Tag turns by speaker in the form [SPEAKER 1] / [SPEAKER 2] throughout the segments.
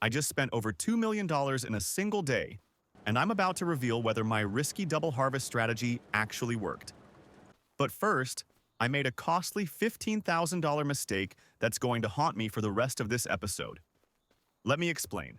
[SPEAKER 1] I just spent over $2 million in a single day, and I'm about to reveal whether my risky double harvest strategy actually worked. But first, I made a costly $15,000 mistake that's going to haunt me for the rest of this episode. Let me explain.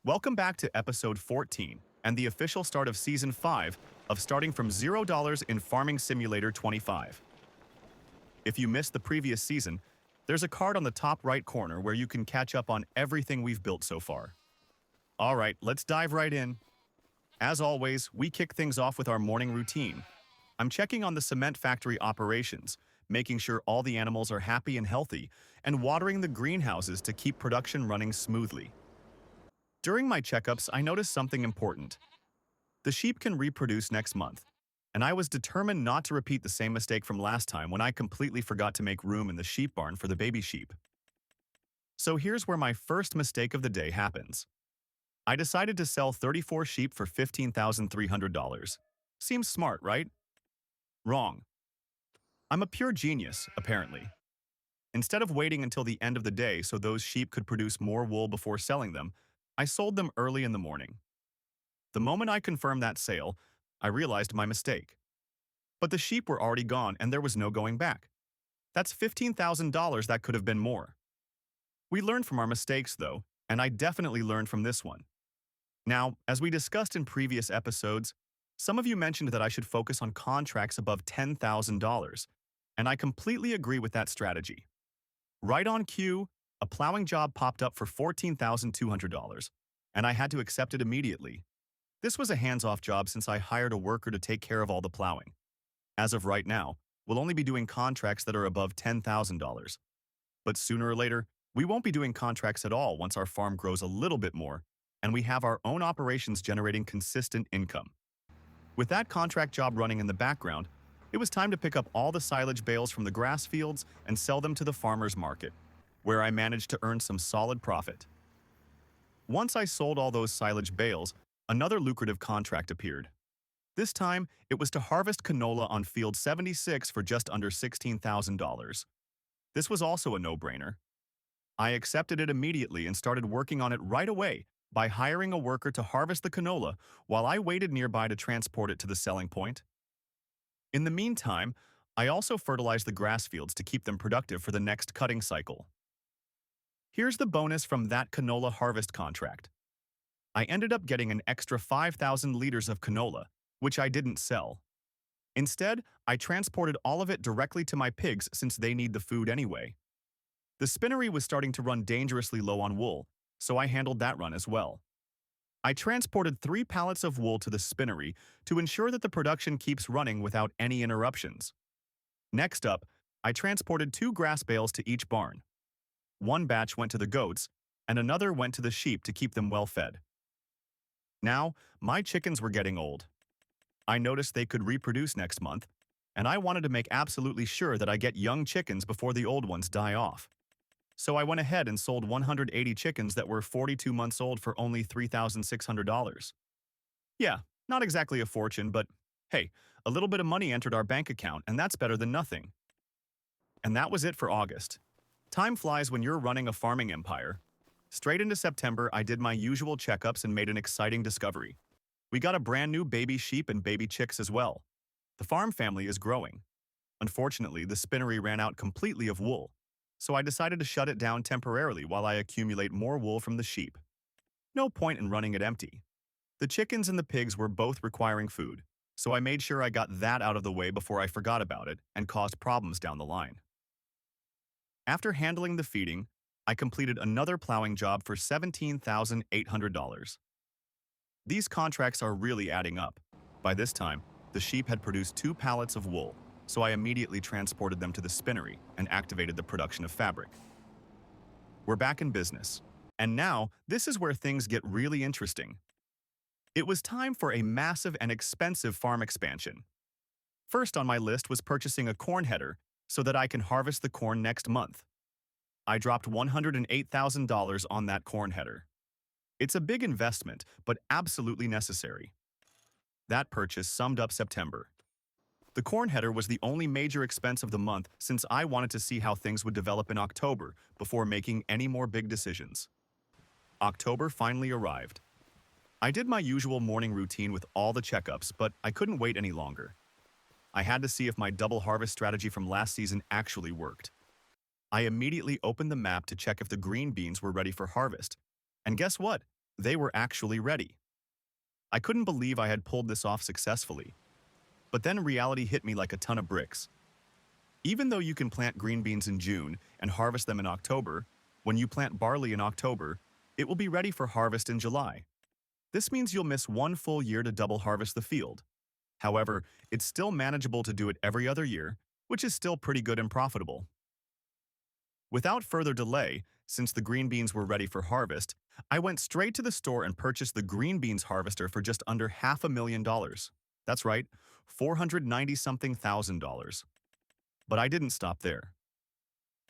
[SPEAKER 1] Welcome back to episode 14 and the official start of season 5 of Starting from $0 in Farming Simulator 25. If you missed the previous season, there's a card on the top right corner where you can catch up on everything we've built so far. Alright, let's dive right in. As always, we kick things off with our morning routine. I'm checking on the cement factory operations, making sure all the animals are happy and healthy, and watering the greenhouses to keep production running smoothly. During my checkups, I noticed something important. The sheep can reproduce next month, and I was determined not to repeat the same mistake from last time when I completely forgot to make room in the sheep barn for the baby sheep. So here's where my first mistake of the day happens. I decided to sell 34 sheep for $15,300. Seems smart, right? Wrong. I'm a pure genius, apparently. Instead of waiting until the end of the day so those sheep could produce more wool before selling them, I sold them early in the morning. The moment I confirmed that sale, I realized my mistake. But the sheep were already gone and there was no going back. That's $15,000 that could have been more. We learned from our mistakes, though, and I definitely learned from this one. Now, as we discussed in previous episodes, some of you mentioned that I should focus on contracts above $10,000, and I completely agree with that strategy. Right on cue, a plowing job popped up for $14,200, and I had to accept it immediately. This was a hands-off job since I hired a worker to take care of all the plowing. As of right now, we'll only be doing contracts that are above $10,000. But sooner or later, we won't be doing contracts at all once our farm grows a little bit more, and we have our own operations generating consistent income. With that contract job running in the background, it was time to pick up all the silage bales from the grass fields and sell them to the farmer's market, where I managed to earn some solid profit. Once I sold all those silage bales, another lucrative contract appeared. This time, it was to harvest canola on field 76 for just under $16,000. This was also a no-brainer. I accepted it immediately and started working on it right away by hiring a worker to harvest the canola while I waited nearby to transport it to the selling point. In the meantime, I also fertilized the grass fields to keep them productive for the next cutting cycle. Here's the bonus from that canola harvest contract. I ended up getting an extra 5,000 liters of canola, which I didn't sell. Instead, I transported all of it directly to my pigs since they need the food anyway. The spinnery was starting to run dangerously low on wool, so I handled that run as well. I transported 3 pallets of wool to the spinnery to ensure that the production keeps running without any interruptions. Next up, I transported 2 grass bales to each barn. One batch went to the goats, and another went to the sheep to keep them well fed. Now, my chickens were getting old. I noticed they could reproduce next month, and I wanted to make absolutely sure that I get young chickens before the old ones die off. So I went ahead and sold 180 chickens that were 42 months old for only $3,600. Yeah, not exactly a fortune, but hey, a little bit of money entered our bank account, and that's better than nothing. And that was it for August. Time flies when you're running a farming empire. Straight into September, I did my usual checkups and made an exciting discovery. We got a brand new baby sheep and baby chicks as well. The farm family is growing. Unfortunately, the spinnery ran out completely of wool, so I decided to shut it down temporarily while I accumulate more wool from the sheep. No point in running it empty. The chickens and the pigs were both requiring food, so I made sure I got that out of the way before I forgot about it and caused problems down the line. After handling the feeding, I completed another plowing job for $17,800. These contracts are really adding up. By this time, the sheep had produced 2 pallets of wool, so I immediately transported them to the spinnery and activated the production of fabric. We're back in business. And now, this is where things get really interesting. It was time for a massive and expensive farm expansion. First on my list was purchasing a corn header so that I can harvest the corn next month. I dropped $108,000 on that corn header. It's a big investment, but absolutely necessary. That purchase summed up September. The corn header was the only major expense of the month since I wanted to see how things would develop in October before making any more big decisions. October finally arrived. I did my usual morning routine with all the checkups, but I couldn't wait any longer. I had to see if my double harvest strategy from last season actually worked. I immediately opened the map to check if the green beans were ready for harvest. And guess what? They were actually ready. I couldn't believe I had pulled this off successfully. But then reality hit me like a ton of bricks. Even though you can plant green beans in June and harvest them in October, when you plant barley in October, it will be ready for harvest in July. This means you'll miss one full year to double harvest the field. However, it's still manageable to do it every other year, which is still pretty good and profitable. Without further delay, since the green beans were ready for harvest, I went straight to the store and purchased the green beans harvester for just under $500,000. That's right, $490-something thousand. But I didn't stop there.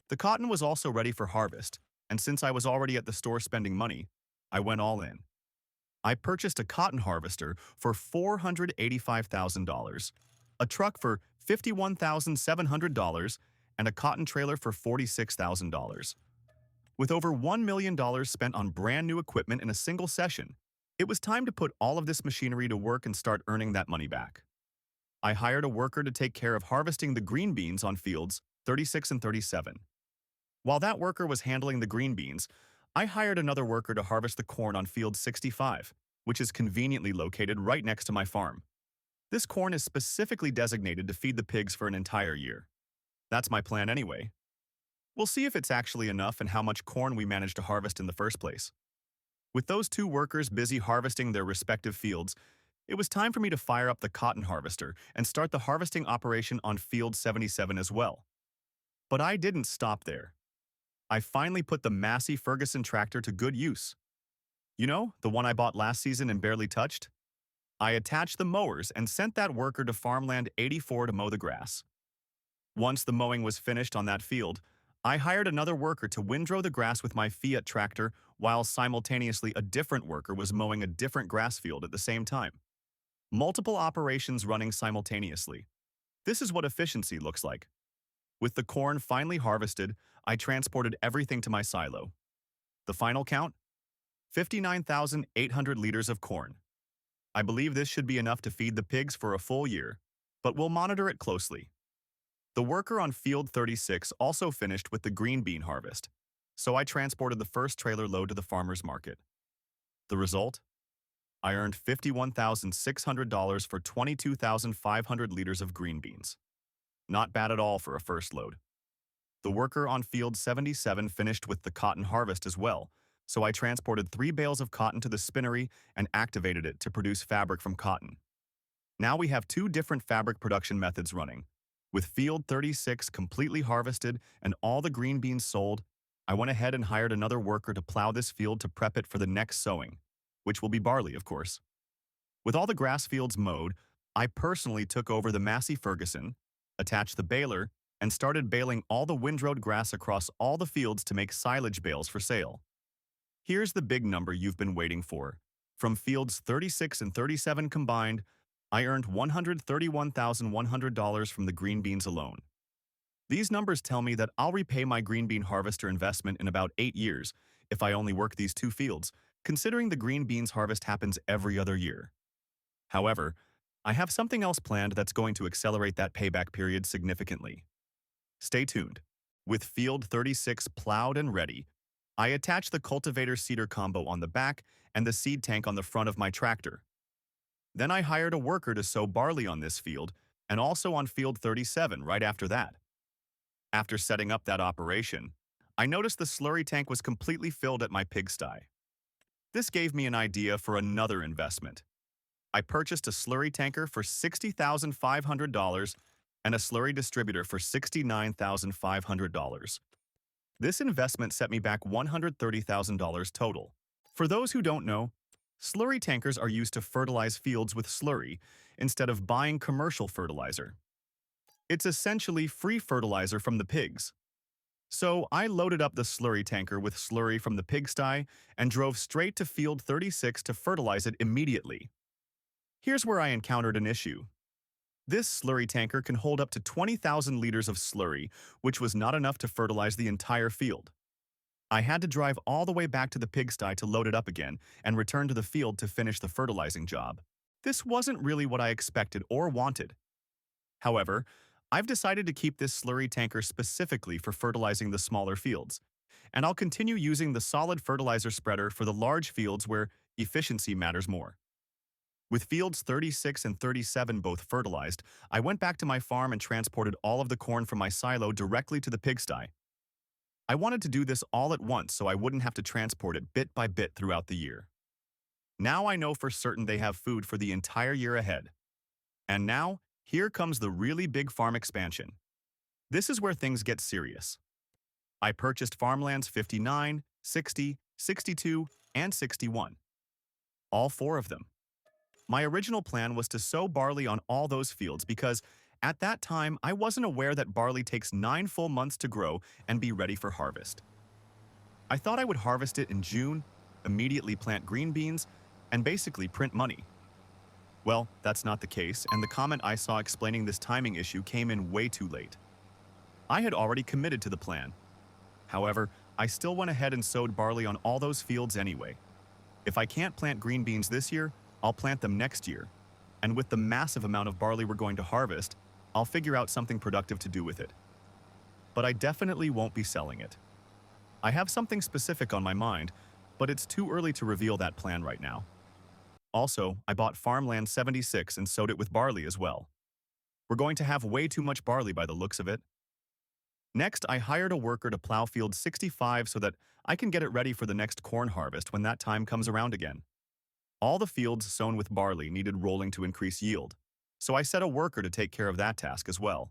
[SPEAKER 1] The cotton was also ready for harvest, and since I was already at the store spending money, I went all in. I purchased a cotton harvester for $485,000, a truck for $51,700, and a cotton trailer for $46,000. With over $1 million spent on brand new equipment in a single session, it was time to put all of this machinery to work and start earning that money back. I hired a worker to take care of harvesting the green beans on fields 36 and 37. While that worker was handling the green beans, I hired another worker to harvest the corn on field 65, which is conveniently located right next to my farm. This corn is specifically designated to feed the pigs for an entire year. That's my plan anyway. We'll see if it's actually enough and how much corn we managed to harvest in the first place. With those two workers busy harvesting their respective fields, it was time for me to fire up the cotton harvester and start the harvesting operation on field 77 as well. But I didn't stop there. I finally put the Massey Ferguson tractor to good use. You know, the one I bought last season and barely touched? I attached the mowers and sent that worker to farmland 84 to mow the grass. Once the mowing was finished on that field, I hired another worker to windrow the grass with my Fiat tractor while simultaneously a different worker was mowing a different grass field at the same time. Multiple operations running simultaneously. This is what efficiency looks like. With the corn finally harvested, I transported everything to my silo. The final count? 59,800 liters of corn. I believe this should be enough to feed the pigs for a full year, but we'll monitor it closely. The worker on field 36 also finished with the green bean harvest, so I transported the first trailer load to the farmer's market. The result? I earned $51,600 for 22,500 liters of green beans. Not bad at all for a first load. The worker on field 77 finished with the cotton harvest as well, so I transported 3 bales of cotton to the spinnery and activated it to produce fabric from cotton. Now we have 2 different fabric production methods running. With field 36 completely harvested and all the green beans sold, I went ahead and hired another worker to plow this field to prep it for the next sowing, which will be barley, of course. With all the grass fields mowed, I personally took over the Massey Ferguson, attached the baler, and started baling all the windrowed grass across all the fields to make silage bales for sale. Here's the big number you've been waiting for. From fields 36 and 37 combined, I earned $131,100 from the green beans alone. These numbers tell me that I'll repay my green bean harvester investment in about 8 years if I only work these 2 fields, considering the green beans harvest happens every other year. However, I have something else planned that's going to accelerate that payback period significantly. Stay tuned. With field 36 plowed and ready, I attached the cultivator seeder combo on the back and the seed tank on the front of my tractor. Then I hired a worker to sow barley on this field and also on field 37 right after that. After setting up that operation, I noticed the slurry tank was completely filled at my pigsty. This gave me an idea for another investment. I purchased a slurry tanker for $60,500 and a slurry distributor for $69,500. This investment set me back $130,000 total. For those who don't know, slurry tankers are used to fertilize fields with slurry instead of buying commercial fertilizer. It's essentially free fertilizer from the pigs. So I loaded up the slurry tanker with slurry from the pigsty and drove straight to field 36 to fertilize it immediately. Here's where I encountered an issue. This slurry tanker can hold up to 20,000 liters of slurry, which was not enough to fertilize the entire field. I had to drive all the way back to the pigsty to load it up again and return to the field to finish the fertilizing job. This wasn't really what I expected or wanted. However, I've decided to keep this slurry tanker specifically for fertilizing the smaller fields, and I'll continue using the solid fertilizer spreader for the large fields where efficiency matters more. With fields 36 and 37 both fertilized, I went back to my farm and transported all of the corn from my silo directly to the pigsty. I wanted to do this all at once so I wouldn't have to transport it bit by bit throughout the year. Now I know for certain they have food for the entire year ahead. And now, here comes the really big farm expansion. This is where things get serious. I purchased farmlands 59, 60, 62, and 61. All four of them. My original plan was to sow barley on all those fields because, at that time, I wasn't aware that barley takes 9 full months to grow and be ready for harvest. I thought I would harvest it in June, immediately plant green beans, and basically print money. Well, that's not the case, and the comment I saw explaining this timing issue came in way too late. I had already committed to the plan. However, I still went ahead and sowed barley on all those fields anyway. If I can't plant green beans this year, I'll plant them next year. And with the massive amount of barley we're going to harvest, I'll figure out something productive to do with it. But I definitely won't be selling it. I have something specific on my mind, but it's too early to reveal that plan right now. Also, I bought farmland 76 and sowed it with barley as well. We're going to have way too much barley by the looks of it. Next, I hired a worker to plow field 65 so that I can get it ready for the next corn harvest when that time comes around again. All the fields sown with barley needed rolling to increase yield, so I set a worker to take care of that task as well.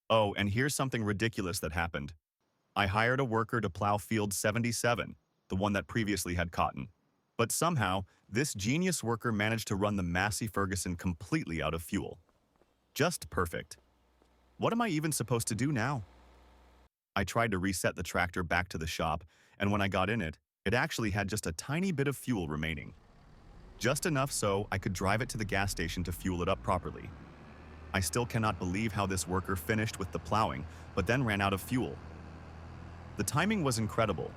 [SPEAKER 1] Oh, and here's something ridiculous that happened. I hired a worker to plow field 77, the one that previously had cotton. But somehow, this genius worker managed to run the Massey Ferguson completely out of fuel. Just perfect. What am I even supposed to do now? I tried to reset the tractor back to the shop, and when I got in it, it actually had just a tiny bit of fuel remaining. Just enough so I could drive it to the gas station to fuel it up properly. I still cannot believe how this worker finished with the plowing, but then ran out of fuel. The timing was incredible.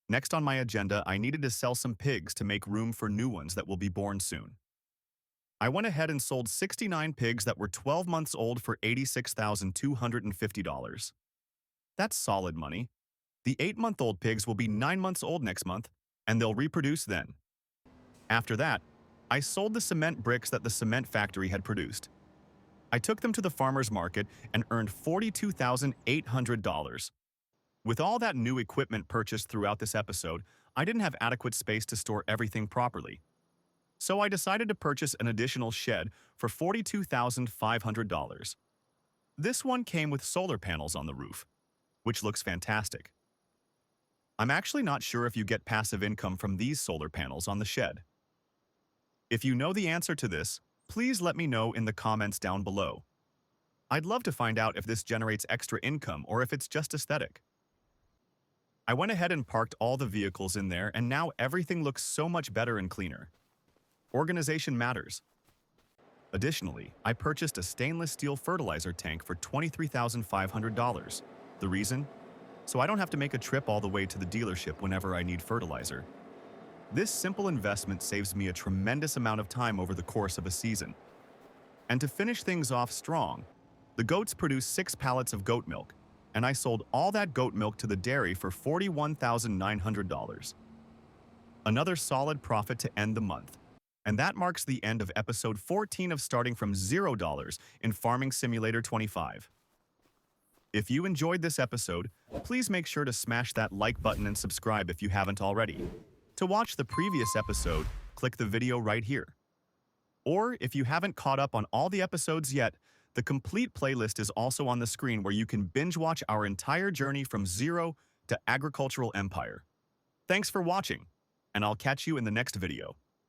[SPEAKER 1] Next on my agenda, I needed to sell some pigs to make room for new ones that will be born soon. I went ahead and sold 69 pigs that were 12 months old for $86,250. That's solid money. The 8-month-old pigs will be 9 months old next month, and they'll reproduce then. After that, I sold the cement bricks that the cement factory had produced. I took them to the farmer's market and earned $42,800. With all that new equipment purchased throughout this episode, I didn't have adequate space to store everything properly. So I decided to purchase an additional shed for $42,500. This one came with solar panels on the roof, which looks fantastic. I'm actually not sure if you get passive income from these solar panels on the shed. If you know the answer to this, please let me know in the comments down below. I'd love to find out if this generates extra income or if it's just aesthetic. I went ahead and parked all the vehicles in there, and now everything looks so much better and cleaner. Organization matters. Additionally, I purchased a stainless steel fertilizer tank for $23,500. The reason? So I don't have to make a trip all the way to the dealership whenever I need fertilizer. This simple investment saves me a tremendous amount of time over the course of a season. And to finish things off strong, the goats produced 6 pallets of goat milk, and I sold all that goat milk to the dairy for $41,900. Another solid profit to end the month. And that marks the end of episode 14 of Starting from $0 in Farming Simulator 25. If you enjoyed this episode, please make sure to smash that like button and subscribe if you haven't already. To watch the previous episode, click the video right here. Or if you haven't caught up on all the episodes yet, the complete playlist is also on the screen where you can binge watch our entire journey from zero to agricultural empire. Thanks for watching, and I'll catch you in the next video.